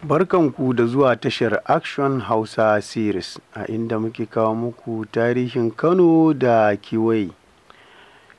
Barkanku da zuwa tashar Action Hausa Series, a inda muke kawo muku tarihin Kano da kewaye.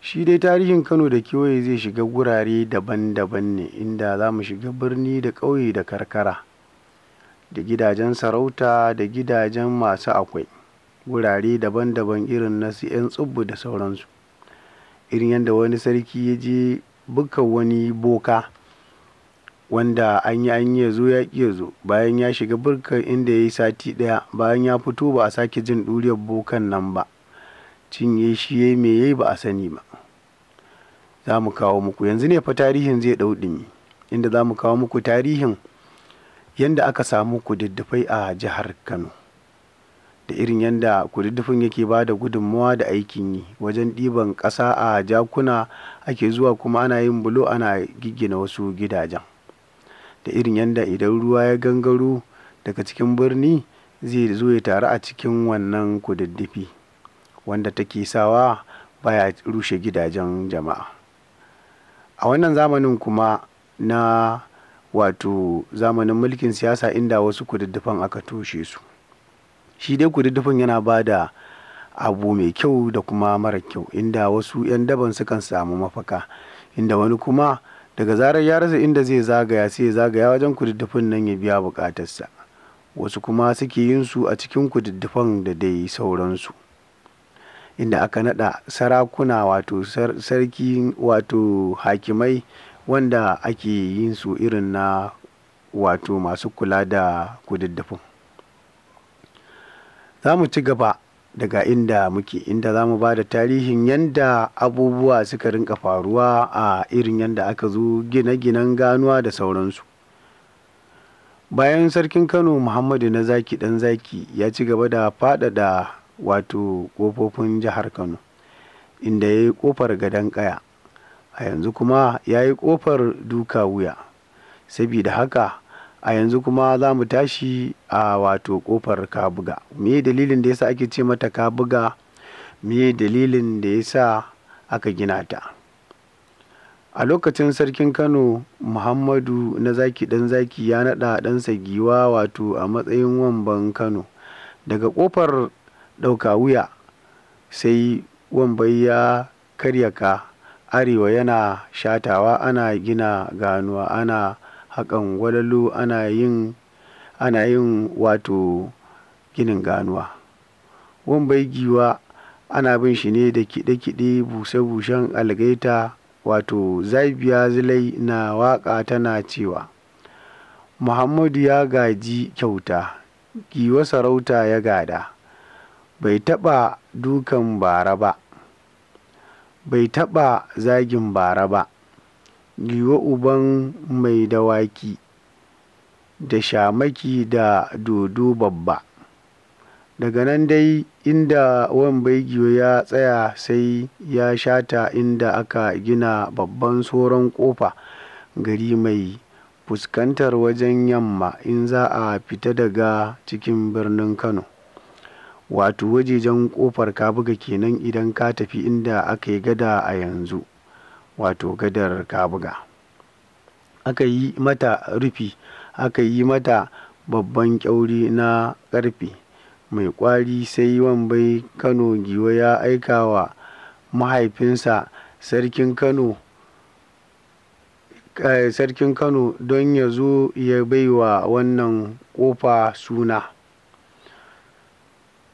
Shi dai tarihin Kano da kewaye zai shiga gurare daban-daban ne, inda za mu shiga birni da ƙauye da karkara, da gidajen sarauta da gidajen masu akwai, gurare daban-daban irin na su 'yan tsubbu da sauransu. Irin yadda wani sarki ya je buka wani boka, wanda an yi ya zo ya ƙi ya zo, bayan ya shiga burkar inda ya yi sati ɗaya, bayan ya fito ba a sake jin ɗuriyar bokan nan ba, cinye shi ya yi me ya yi ba a sani ba. Za mu kawo muku yanzu ne fa tarihin zai ɗau ɗumi, inda za mu kawo muku tarihin yadda aka samu kududdufai a jihar Kano, da irin yadda kududdufin yake ba da gudunmawa da aikin yi wajen ɗiban ƙasa a jakuna ake zuwa kuma ana yin bulo ana giggina wasu gidajen, da irin yadda idan ruwa ya gangaro daga cikin birni zai zo ya taru a cikin wannan kududdufi, wanda take sawa baya rushe gidajen jama'a. A wannan zamanin kuma na zamanin mulkin siyasa, inda wasu kududdufan aka toshe su. Shi dai kududdufin yana ba da abu mai kyau da kuma mara kyau, inda wasu 'yan daban sukan samu mafaka, inda wani kuma daga zarar ya rasa inda zai zagaya sai ya zagaya wajen kududdufin nan ya biya bukatarsa. Wasu kuma suke yin su a cikin kududdufan da dai sauransu, inda aka naɗa sarakuna sarki hakimai, wanda ake yin su irin na masu kula da kududdufin. Za mu ci gaba daga inda muke, inda za mu ba da tarihin yadda abubuwa suka rinka faruwa a irin yadda aka zo gine-ginen ganuwa da sauransu. Bayan sarkin Kano Muhammadu na Zaki ɗan Zaki ya ci gaba da faɗaɗa ƙofofin jihar Kano, inda ya yi ƙofar Gadon Ƙaya, a yanzu kuma ya yi ƙofar Duka Wuya. Sabida haka a yanzu kuma za mu tashi a ƙofar Kabuga. Me dalilin da yasa ake ce mata Kabuga? Me dalilin da yasa aka gina ta? A lokacin sarkin Kano Muhammadu na Zaki ɗan Zaki ya naɗa ɗansa Giwa a matsayin wamban Kano. Daga ƙofar Ɗauka Wuya sai wambai ya karya ka arewa, yana shatawa, ana gina ganuwa, ana haƙan gwalalo, ana yin ginin ganuwa. Wambai Giwa ana bin shi ne da kiɗe-kiɗe, bushe-bushen algaita, Zabiya Zulai na waƙa tana cewa, Muhammadu ya gaji kyauta, Giwa sarauta ya gada, bai taɓa dukan bara ba, bai taɓa zagin bara ba, Giwa uban mai dawaki, da shamaki da dodo babba. Daga nan dai inda wambai Giwa ya tsaya sai ya shata inda aka gina babban soron ƙofa gari mai fuskantar wajen yamma in za a fita daga cikin birnin Kano, wajejen ƙofar Kabuga kenan idan ka tafi inda aka yi gada a yanzu, gadar Kabuga. Aka yi mata rufi, aka yi mata babban ƙyauri na ƙarfe mai ƙwari. Sai wambai Kano Giwa ya aika wa mahaifinsa sarkin Kano don ya zo ya baiwa wannan ƙofa suna.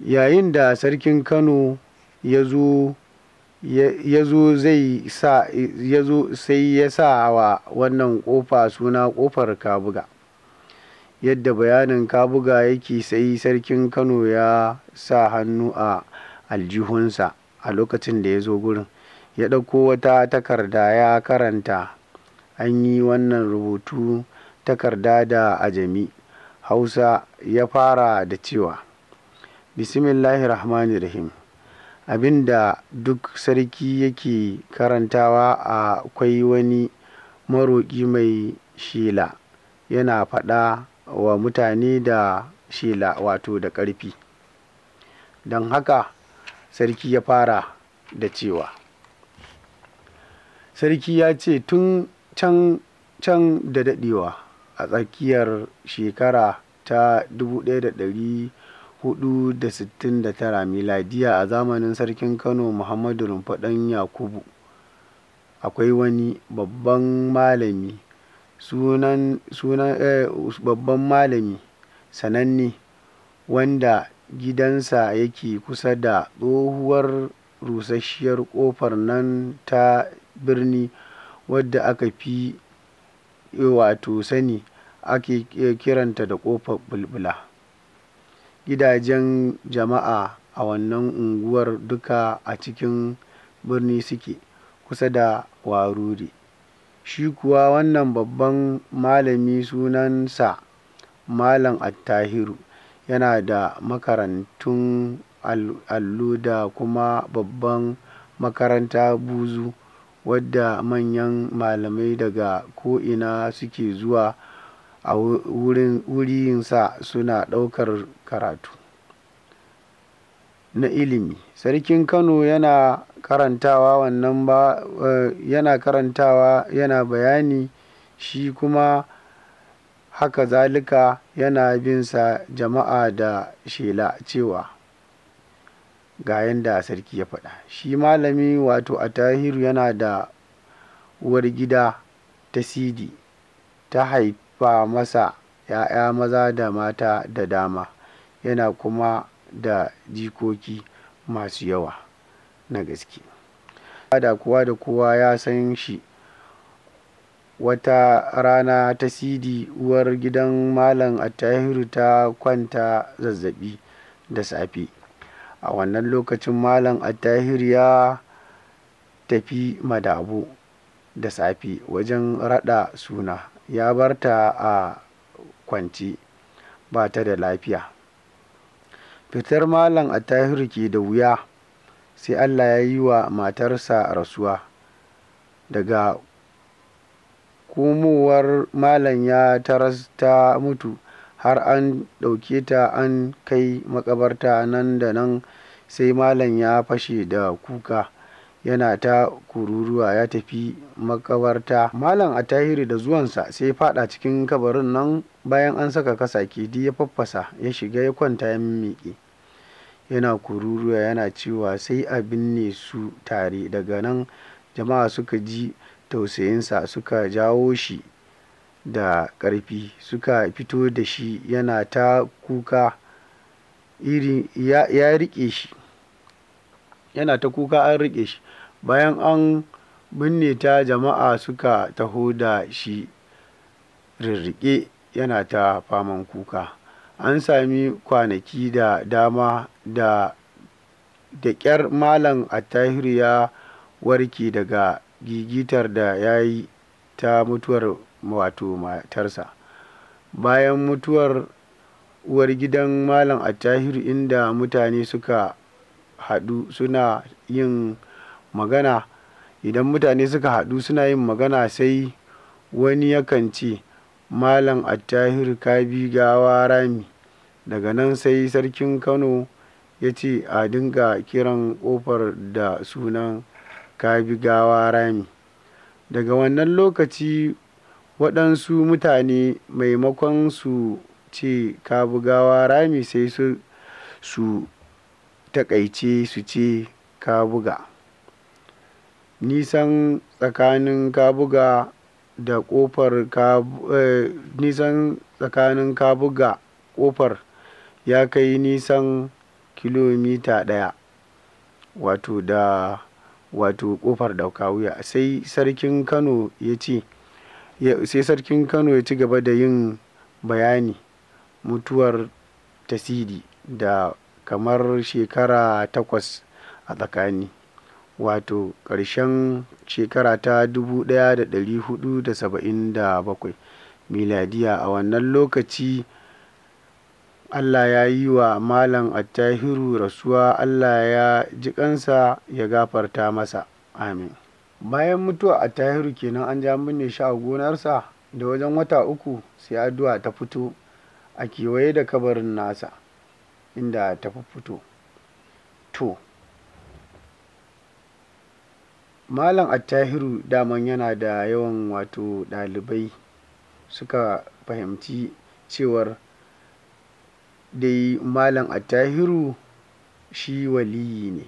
Yayin da sarkin Kano ya zo sai ya sa wa wannan ƙofa suna ƙofar Kabuga. Yadda bayanin Kabuga yake, sai sarkin Kano ya sa hannu a aljihunsa a lokacin da ya zo gurin, ya ɗauko wata takarda ya karanta. An yi wannan rubutu takarda da ajami, Hausa ya fara da cewa, Bismillahirrahmanirrahim. Abinda duk sarki yake karantawa, akwai wani maroƙi mai shela yana faɗa wa mutane da shela da ƙarfi. Don haka sarki ya fara da cewa, sarki ya ce tun can da daɗewa a tsakiyar shekara ta 1469 miladiya a zamanin sarkin Kano Muhammadu Rumfa ɗan Yakubu. Akwai wani babban malami babban malami sananne wanda gidansa yake kusa da tsohuwar rusasshiyar ƙofar nan ta birni wadda aka fi sani ake kiranta da ƙofar bulbula. Gidajen jama'a a wannan unguwar duka a cikin birni suke, kusa da Warure. Shi kuwa wannan babban malami sunansa Malam Attahiru, yana da makarantun allo da kuma babban makaranta buzu wadda manyan malamai daga ko'ina suke zuwa a wurinsa suna ɗaukar karatu na ilimi. Sarkin Kano yana karantawa yana bayani, shi kuma haka zalika yana binsa jama'a da shela cewa ga yanda sarki ya faɗa. Shi malami Attahiru yana da uwargida ta Sidi, ta haifa masa ‘ya'ya maza da mata da dama, yana kuma da jikoki masu yawa na gaske. Kowa da kowa ya san shi. Wata rana ta Sidi, uwar gidan Malam Attahiru, ta kwanta zazzaɓi da safe. A wannan lokacin Malam Attahiru ya tafi Madabo da safe wajen raɗa suna, ya bar ta a kwance ba ta da lafiya. Fitar Malam Attahiru ke da wuya, sai Allah ya yi wa matarsa rasuwa. Daga komowar Malam ya taras ta mutu, har an ɗauke ta an kai maƙabarta. Nan da nan sai Malam ya fashe da kuka, yana ta kururuwa ya tafi maƙabarta. Malam Attahiru da zuwansa sai faɗa cikin kabarin nan, bayan an saka kasake duk ya faffasa, ya shiga ya kwanta ya mimmiƙe, yana kururuwa yana cewa sai a binne su tare. Daga nan jama'a suka ji tausayinsa, suka jawo shi da ƙarfi suka fito da shi, yana ta kuka ya riƙe shi, yana ta kuka an riƙe shi. Bayan an binne ta, jama'a suka taho da shi rirriƙe, yana ta faman kuka. An sami kwanaki da dama da ƙyar Malam Attahiru ya warke daga gigitar da ya yi ta mutuwar matarsa. Bayan mutuwar uwargidan Malam Attahiru, inda mutane suka haɗu suna yin magana, idan mutane suka haɗu suna yin magana, sai wani yakan ce, Malam Attahiru ka bi gawa rami. Daga nan sai sarkin Kano ya ce a dinga kiran ƙofar da sunan ka bi gawa rami. Daga wannan lokaci waɗansu mutane maimakon su ce ka bi gawa rami, sai su taƙaice su ce Kabuga. Nisan tsakanin Kabuga da ƙofar ya kai nisan kilomita 1, ƙofar Daukawuya. Sai sarkin Kano ya ci gaba da yin bayani. Mutuwar ta Sidi da kamar shekara 8 a tsakani, ƙarshen shekara ta 1477 miladiya. A wannan lokaci Allah ya yi wa Malam Attahiru rasuwa. Allah ya ji ƙansa ya gafarta masa. Amin. Bayan mutuwar Attahiru kenan, an ja binne shi a gonarsa. Da wajen wata 3 sai addu'a ta fito a kewaye da kabarin nasa, inda ta fito. To, Malam Attahiru daman yana da yawan ɗalibai, suka fahimci cewar dai Malam Attahiru shi waliyi ne.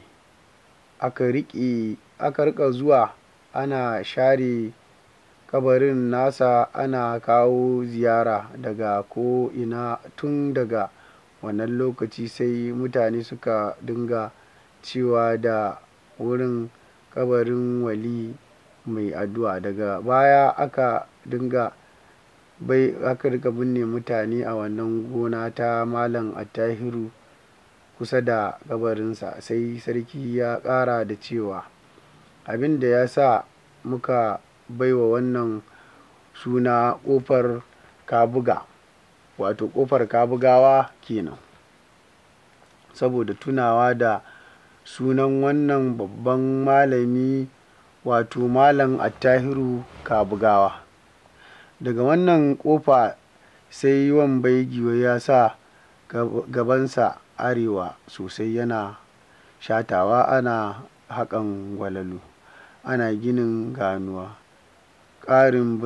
Aka riƙa zuwa ana share kabarin nasa, ana kawo ziyara daga ko'ina. Tun daga wannan lokaci sai mutane suka dinga cewa da wurin kabarin wali mai addu'a. Daga baya aka riƙa binne mutane a wannan gona ta Malam Attahiru kusa da kabarinsa. Sai sarki ya ƙara da cewa abin da ya sa muka baiwa wannan suna ƙofar Kabuga, wato ƙofar Kabugawa kenan, saboda tunawa da sunan wannan babban malami, wato Malam Attahiru Kabugawa. Daga wannan ƙofa sai Wambai Giwa ya sa gabansa arewa sosai, yana shatawa, ana haƙan gwalalu, ana ginin ganuwa, ƙarin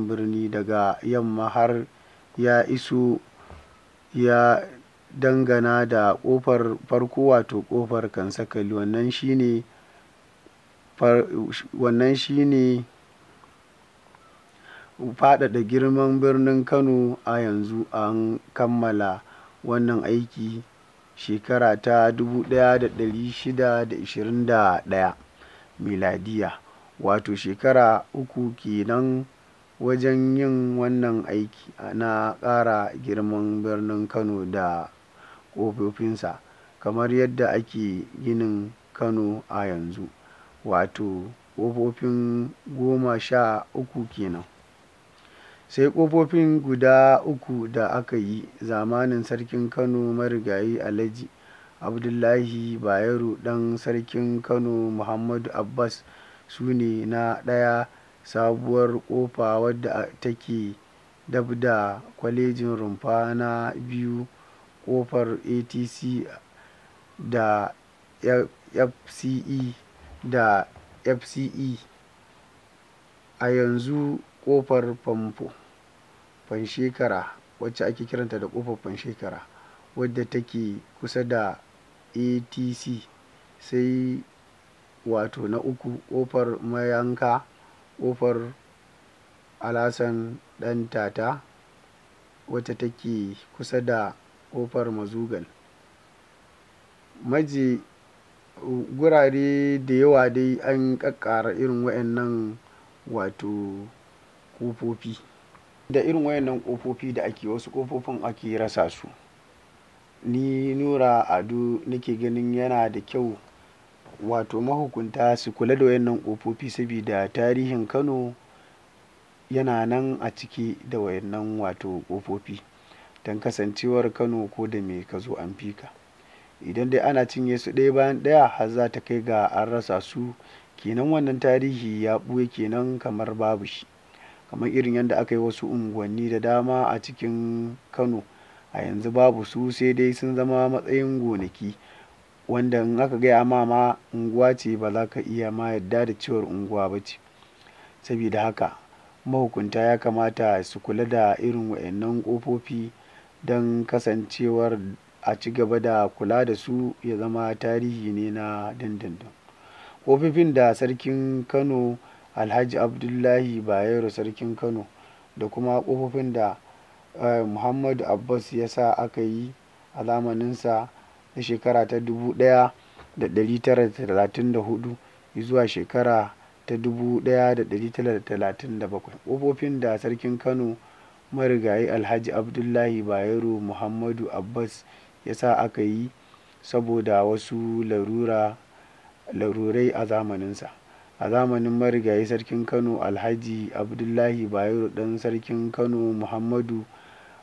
birni daga yamma har ya iso ya dangana da ƙofar farko, wato ƙofar Kansakali. Wannan shine faɗaɗa girman birnin Kano. A yanzu an kammala wannan aiki shekara ta 1621 miladiya, wato shekara 3 kenan wajen yin wannan aiki na ƙara girman birnin Kano da ƙofofinsa, kamar yadda ake ginin Kano a yanzu, wato ƙofofin 13 kenan. Sai ƙofofin guda 3 da aka yi zamanin sarkin Kano marigayi Alhaji Abdullahi Bayero ɗan sarkin Kano Muhammadu Abbas su ne: na ɗaya, sabuwar ƙofa wadda take dab da kwalejin Rumfa; na biyu, ƙofar ATC da FCE a yanzu; ƙofar Panshekara wacce ake kiranta da ƙofar Panshekara wadda take kusa da ATC. Sai wato na uku, ƙofar Mayanka, ƙofar Alhassan Ɗantata wacce take kusa da ƙofar Mazugal. Gurare da yawa dai an ƙaƙƙara irin waɗannan wato ƙofofi. Da irin waɗannan ƙofofi da ake, wasu ƙofofin ake rasa su. Ni Nura Ado nake ganin yana da kyau wato mahukunta su kula da waɗannan ƙofofi, saboda tarihin Kano yana nan a cike da waɗannan wato ƙofofi. Don kasancewar Kano ko da me ka zo an fi ka. Idan dai ana cinye su ɗaya bayan ɗaya har za ta kai ga an rasa su, kenan wannan tarihi ya ɓuya kenan, kamar babu shi. Kamar irin yadda aka yi wasu unguwanni da dama a cikin Kano a yanzu babu su, sai dai sun zama matsayin gonaki, wanda in aka gaya ma unguwa ce ba za ka iya ma yadda da cewar unguwa ba ce. Saboda haka mahukunta ya kamata su kula da irin waɗannan ƙofofi don kasancewar a ci gaba da kula da su, ya zama tarihi ne na dindindin. Ƙofofin da sarkin Kano Alhaji Abdullahi Bayero sarkin Kano, da kuma ƙofofin da Muhammadu Abbas ya sa aka yi a zamaninsa na shekara ta 1934 zuwa shekara ta 1937. Ƙofofin da sarkin Kano marigayi Alhaji Abdullahi Bayero Muhammadu Abbas ya sa aka yi saboda wasu larurai a zamaninsa. A zamanin marigayi sarkin Kano Alhaji Abdullahi Bayero ɗan sarkin Kano Muhammadu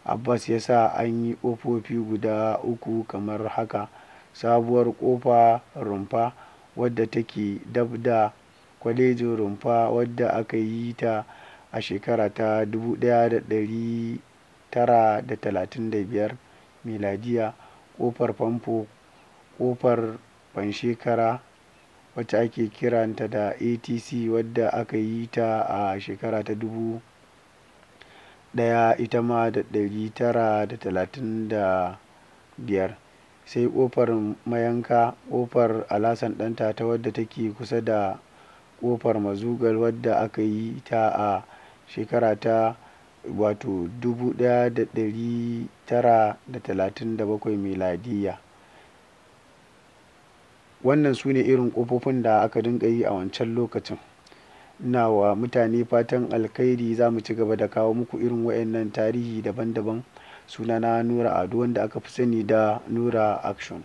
Abbas ya sa an yi ƙofofi guda 3 kamar haka: sabuwar ƙofa Rumfa wadda take dab da kwalejin Rumfa, wadda aka yi ta a shekara ta 1935 miladiya; ƙofar Famfo; ƙofar Panshekara wacce ake kiranta da ATC, wadda aka yi ta a shekara ta ɗaya ita ma da 935. Sai ƙofar mayanka, ƙofar Alasan Ɗantata wadda take kusa da ƙofar Mazugal wadda aka yi ta a shekara ta 1937 miladiyya. Wannan su ne irin ƙofofin da aka dinga yi a wancan lokacin. Ina wa mutane fatan alkhairi. Za mu ci gaba da kawo muku irin waɗannan tarihi daban-daban. Sunana Nura Ado, wanda aka fi sani da Nura Action.